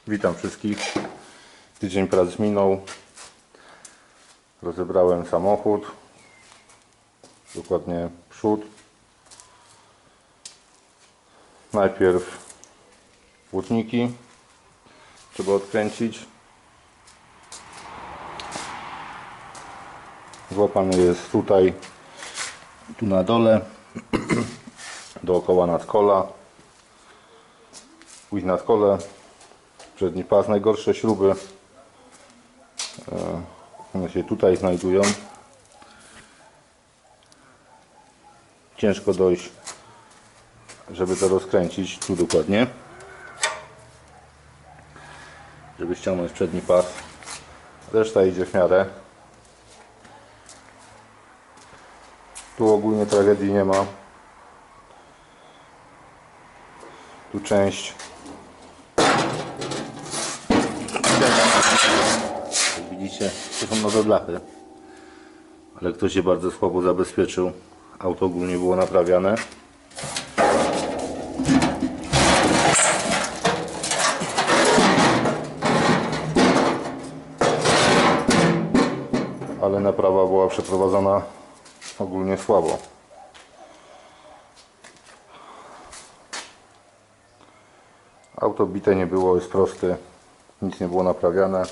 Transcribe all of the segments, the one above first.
Witam wszystkich. Tydzień prac minął. Rozebrałem samochód. Dokładnie przód. Najpierw błotniki trzeba odkręcić. Złapany jest tutaj, tu na dole, dookoła nadkola. Pójść na kole. Przedni pas, najgorsze śruby one się tutaj znajdują. Ciężko dojść, żeby to rozkręcić tu dokładnie, żeby ściągnąć przedni pas. Reszta idzie w miarę. Tu ogólnie tragedii nie ma. Tu część, jak widzicie, to są nowe blachy, ale ktoś się bardzo słabo zabezpieczył. Auto ogólnie było naprawiane. Ale naprawa była przeprowadzona ogólnie słabo. Auto bite nie było, jest proste, nic nie było naprawiane.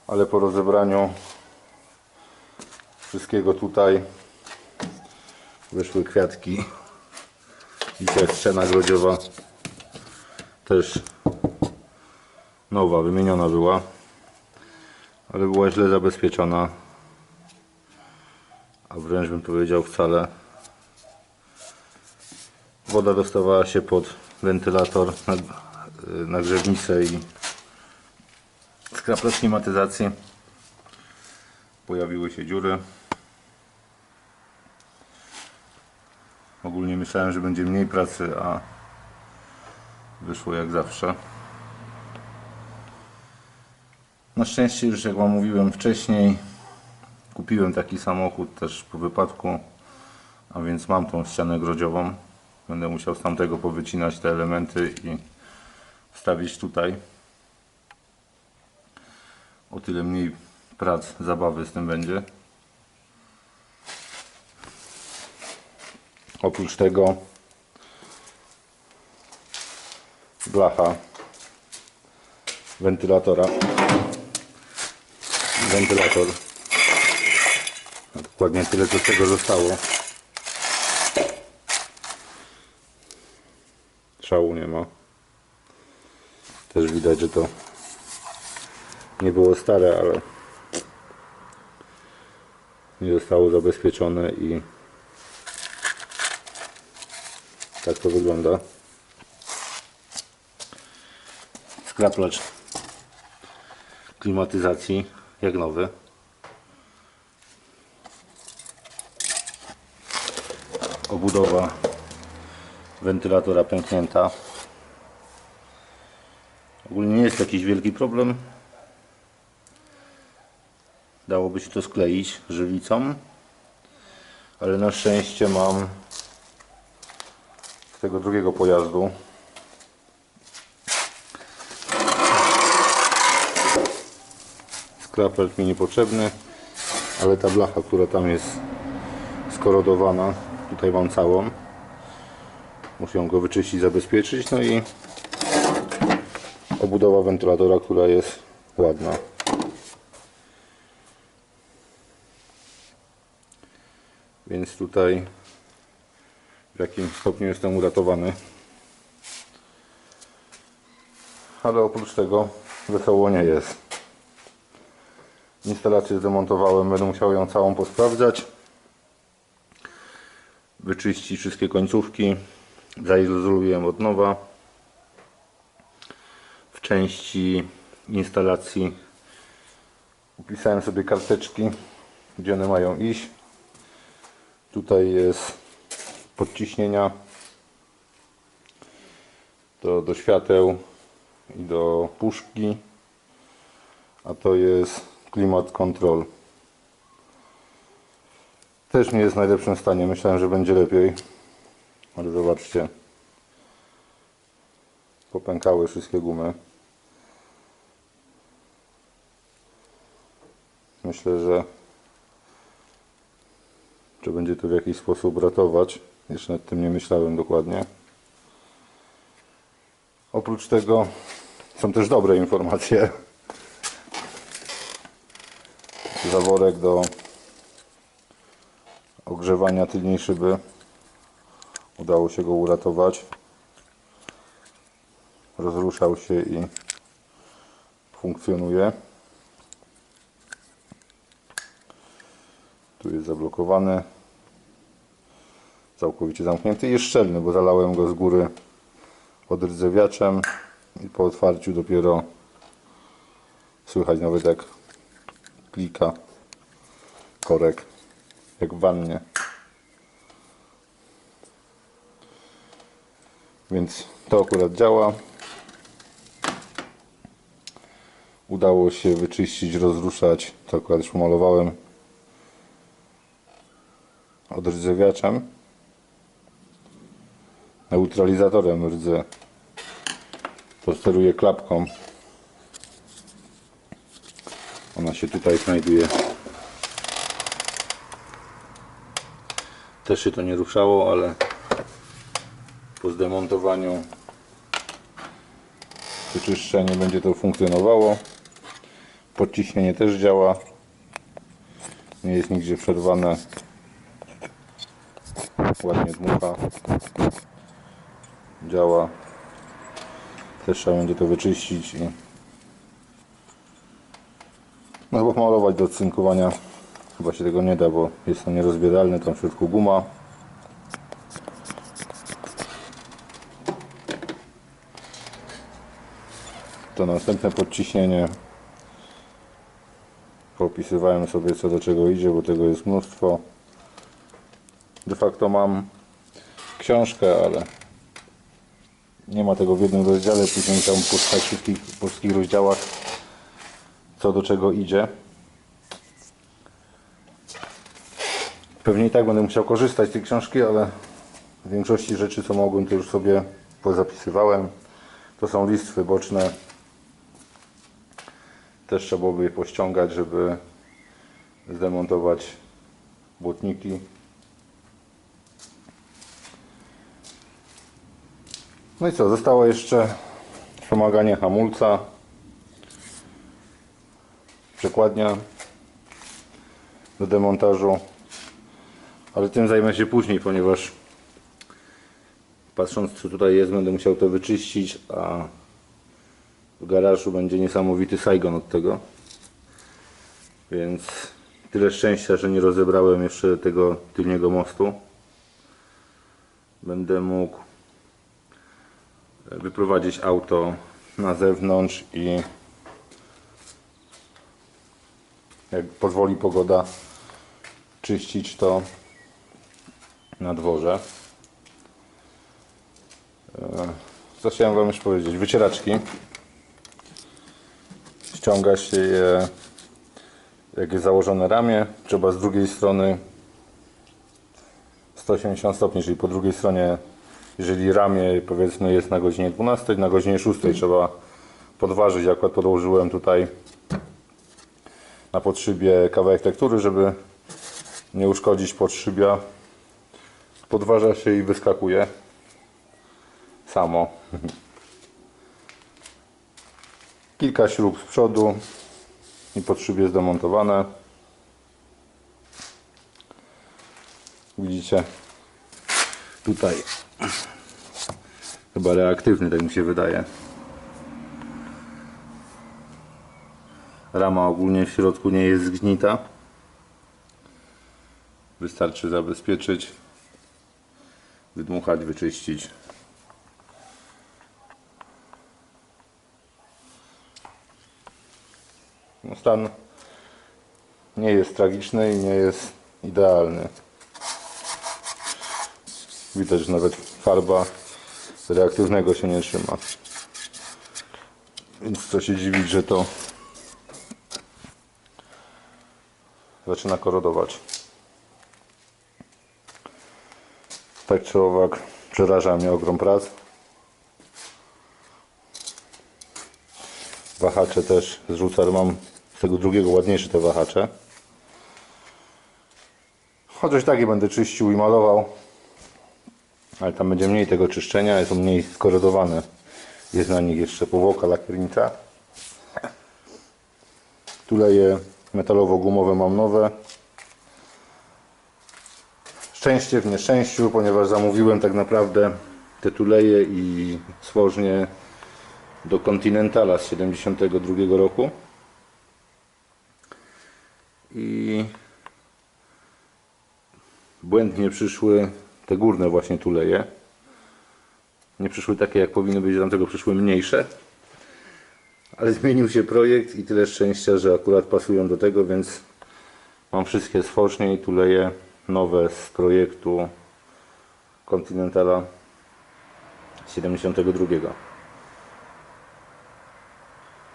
Ale po rozebraniu wszystkiego tutaj wyszły kwiatki. Dzisiaj ściana grodziowa też nowa, wymieniona była, ale była źle zabezpieczona, a wręcz bym powiedział wcale. Woda dostawała się pod wentylator, na grzewnicę i skraplacz klimatyzacji. Pojawiły się dziury. Ogólnie myślałem, że będzie mniej pracy, a wyszło jak zawsze. Na szczęście już, jak wam mówiłem wcześniej, kupiłem taki samochód też po wypadku, a więc mam tą ścianę grodziową. Będę musiał z tamtego powycinać te elementy i wstawić tutaj. O tyle mniej prac, zabawy z tym będzie. Oprócz tego blacha wentylator, a dokładnie tyle, co z tego zostało. Szału nie ma. Też widać, że to nie było stare, ale nie zostało zabezpieczone i tak to wygląda. Skraplacz klimatyzacji jak nowy. Obudowa wentylatora pęknięta. Ogólnie nie jest jakiś wielki problem. Dałoby się to skleić żywicą, ale na szczęście mam z tego drugiego pojazdu skraplacz mi niepotrzebny, ale ta blacha, która tam jest skorodowana, tutaj mam całą. Muszę ją go wyczyścić, zabezpieczyć, no i obudowa wentylatora, która jest ładna. Więc tutaj w jakimś stopniu jestem uratowany. Ale oprócz tego wesoło nie jest. Instalację zdemontowałem, będę musiał ją całą posprawdzać. Wyczyścić wszystkie końcówki. Zaizoluję od nowa. W części instalacji upisałem sobie karteczki, gdzie one mają iść. Tutaj jest podciśnienia do świateł i do puszki, a to jest klimat control. Też nie jest w najlepszym stanie, myślałem, że będzie lepiej, ale zobaczcie, popękały wszystkie gumy. Myślę, że będzie to w jakiś sposób ratować. Jeszcze nad tym nie myślałem dokładnie. Oprócz tego są też dobre informacje. Zaworek do ogrzewania tylnej szyby. Udało się go uratować. Rozruszał się i funkcjonuje. Tu jest zablokowany. Całkowicie zamknięty i jest szczelny, bo zalałem go z góry odrdzewiaczem i po otwarciu dopiero słychać nawet jak klika korek, jak w wannie. Więc to akurat działa. Udało się wyczyścić, rozruszać, to akurat już pomalowałem odrdzewiaczem, neutralizatorem rdzy. To steruję klapką. Ona się tutaj znajduje. Też się to nie ruszało, ale po zdemontowaniu wyczyszczenie będzie to funkcjonowało. Podciśnienie też działa. Nie jest nigdzie przerwane. Ładnie dmucha. Działa. Też trzeba będzie to wyczyścić i no chyba malować do odsynkowania. Chyba się tego nie da, bo jest to nierozbieralne, tam w środku guma. To następne podciśnienie. Popisywałem sobie, co do czego idzie, bo tego jest mnóstwo. De facto mam książkę, ale nie ma tego w jednym rozdziale. Później musiałem puszczać w wszystkich rozdziałach, co do czego idzie. Pewnie i tak będę musiał korzystać z tej książki, ale w większości rzeczy, co mogłem, to już sobie pozapisywałem. To są listwy boczne. Też trzeba byłoby je pościągać, żeby zdemontować błotniki. No i co? Zostało jeszcze wspomaganie hamulca, przekładnia do demontażu, ale tym zajmę się później, ponieważ patrząc, co tutaj jest, będę musiał to wyczyścić, a w garażu będzie niesamowity Saigon od tego. Więc tyle szczęścia, że nie rozebrałem jeszcze tego tylniego mostu. Będę mógł wyprowadzić auto na zewnątrz i jak pozwoli pogoda, czyścić to na dworze. Co chciałem Wam jeszcze powiedzieć? Wycieraczki. Ściąga się je, jak jest założone ramię. Trzeba z drugiej strony 180 stopni, czyli po drugiej stronie, jeżeli ramię powiedzmy jest na godzinie 12, na godzinie 6 trzeba podważyć. Ja akurat podłożyłem tutaj na podszybie kawałek tektury, żeby nie uszkodzić podszybia. Podważa się i wyskakuje samo. Kilka śrub z przodu i podszybie zdemontowane. Widzicie? Tutaj chyba reaktywny, tak mi się wydaje. Rama ogólnie w środku nie jest zgnita. Wystarczy zabezpieczyć, wydmuchać, wyczyścić. No, stan nie jest tragiczny i nie jest idealny. Widać, że nawet farba reaktywnego się nie trzyma. Więc co się dziwić, że to zaczyna korodować. Tak czy owak, przeraża mnie ogrom prac. Wahacze też zrzucę, ale mam z tego drugiego ładniejsze te wahacze. Chociaż tak je będę czyścił i malował. Ale tam będzie mniej tego czyszczenia, są mniej skorodowane. Jest na nich jeszcze powłoka lakiernicza. Tuleje metalowo-gumowe mam nowe. Szczęście w nieszczęściu, ponieważ zamówiłem tak naprawdę te tuleje i stworznie do Continentala z 72 roku. I błędnie przyszły te górne właśnie tuleje. Nie przyszły takie jak powinny być, dlatego przyszły mniejsze. Ale zmienił się projekt i tyle szczęścia, że akurat pasują do tego, więc mam wszystkie stworznie i tuleje nowe z projektu Continentala 72.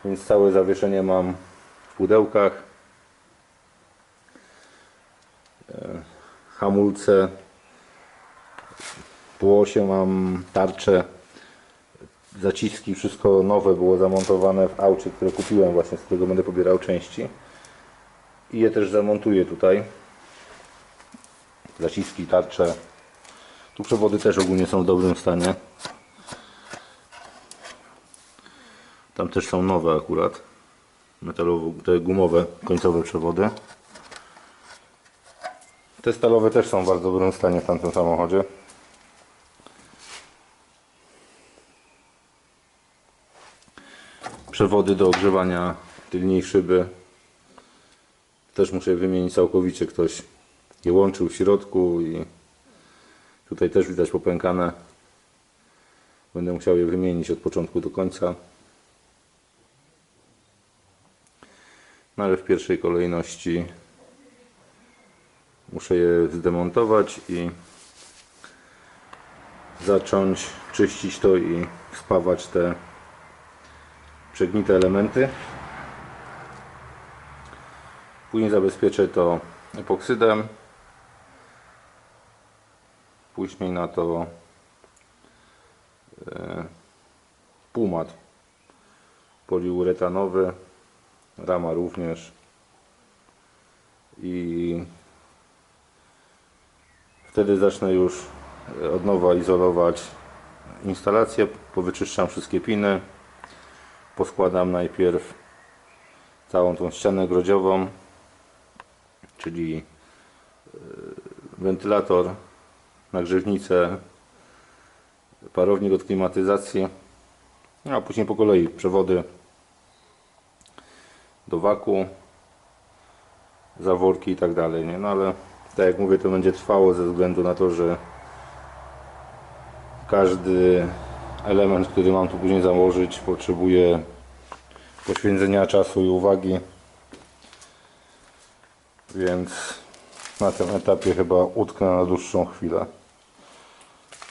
Więc całe zawieszenie mam w pudełkach. Hamulce, po osie mam tarcze, zaciski, wszystko nowe było zamontowane w aucie, które kupiłem właśnie, z którego będę pobierał części. I je też zamontuję tutaj. Zaciski, tarcze. Tu przewody też ogólnie są w dobrym stanie. Tam też są nowe akurat. Metalowo, te gumowe, końcowe przewody. Te stalowe też są w bardzo dobrym stanie w tamtym samochodzie. Przewody do ogrzewania tylnej szyby też muszę je wymienić całkowicie. Ktoś je łączył w środku i tutaj też widać popękane. Będę musiał je wymienić od początku do końca. No ale w pierwszej kolejności muszę je zdemontować i zacząć czyścić to i spawać te przegnite elementy. Później zabezpieczę to epoksydem. Później na to półmat poliuretanowy, rama również i wtedy zacznę już od nowa izolować instalację. Powyczyszczam wszystkie piny, poskładam najpierw całą tą ścianę grodziową, czyli wentylator, nagrzewnicę, parownik od klimatyzacji, a później po kolei przewody do waku, zaworki i tak dalej, nie? No ale tak jak mówię, to będzie trwało ze względu na to, że każdy element, który mam tu później założyć, potrzebuje poświęcenia czasu i uwagi, więc na tym etapie chyba utknę na dłuższą chwilę.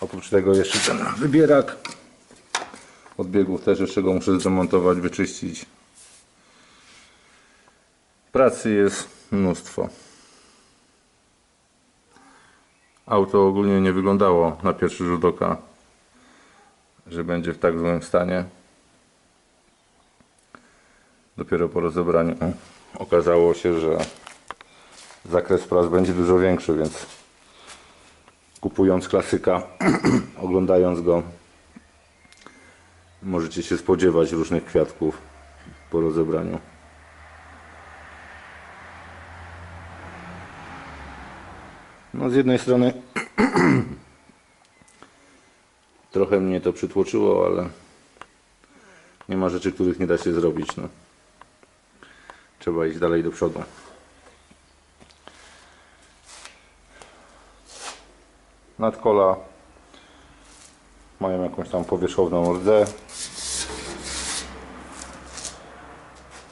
Oprócz tego jeszcze ten wybierak odbiegów też jeszcze go muszę zdemontować, wyczyścić. Pracy jest mnóstwo. Auto ogólnie nie wyglądało na pierwszy rzut oka, że będzie w tak złym stanie. Dopiero po rozebraniu okazało się, że zakres prac będzie dużo większy, więc kupując klasyka, oglądając go, możecie się spodziewać różnych kwiatków po rozebraniu. No z jednej strony trochę mnie to przytłoczyło, ale nie ma rzeczy, których nie da się zrobić. No. Trzeba iść dalej do przodu. Nadkola mają jakąś tam powierzchowną rdзę.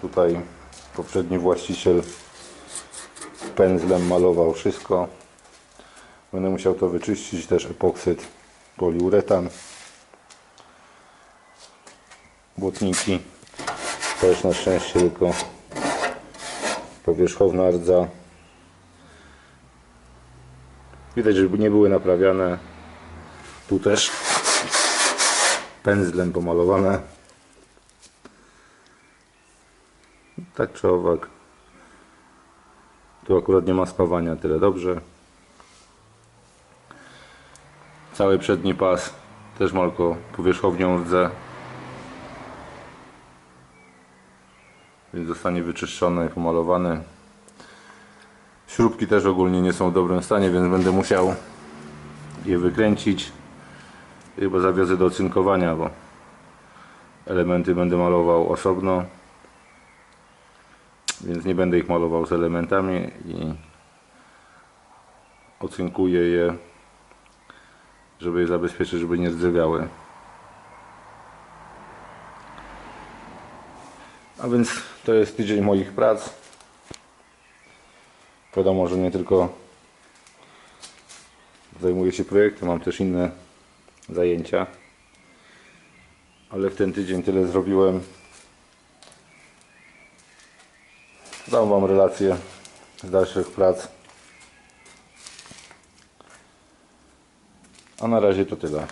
Tutaj poprzedni właściciel pędzlem malował wszystko. Będę musiał to wyczyścić, też epoksyd, poliuretan. Błotniki też na szczęście tylko powierzchowna rdza. Widać, że nie były naprawiane. Tu też pędzlem pomalowane. Tak czy owak. Tu akurat nie ma spawania, tyle dobrze. Cały przedni pas też ma tylko powierzchownią rdze, więc zostanie wyczyszczony i pomalowany. Śrubki też ogólnie nie są w dobrym stanie, więc będę musiał je wykręcić. Chyba zawiozę do ocynkowania, bo elementy będę malował osobno, więc nie będę ich malował z elementami i ocynkuję je, żeby je zabezpieczyć, żeby nie rdzewiały. A więc to jest tydzień moich prac. Wiadomo, że nie tylko zajmuję się projektem, mam też inne zajęcia, ale w ten tydzień tyle zrobiłem. Dam wam relację z dalszych prac. A na razie to tyle.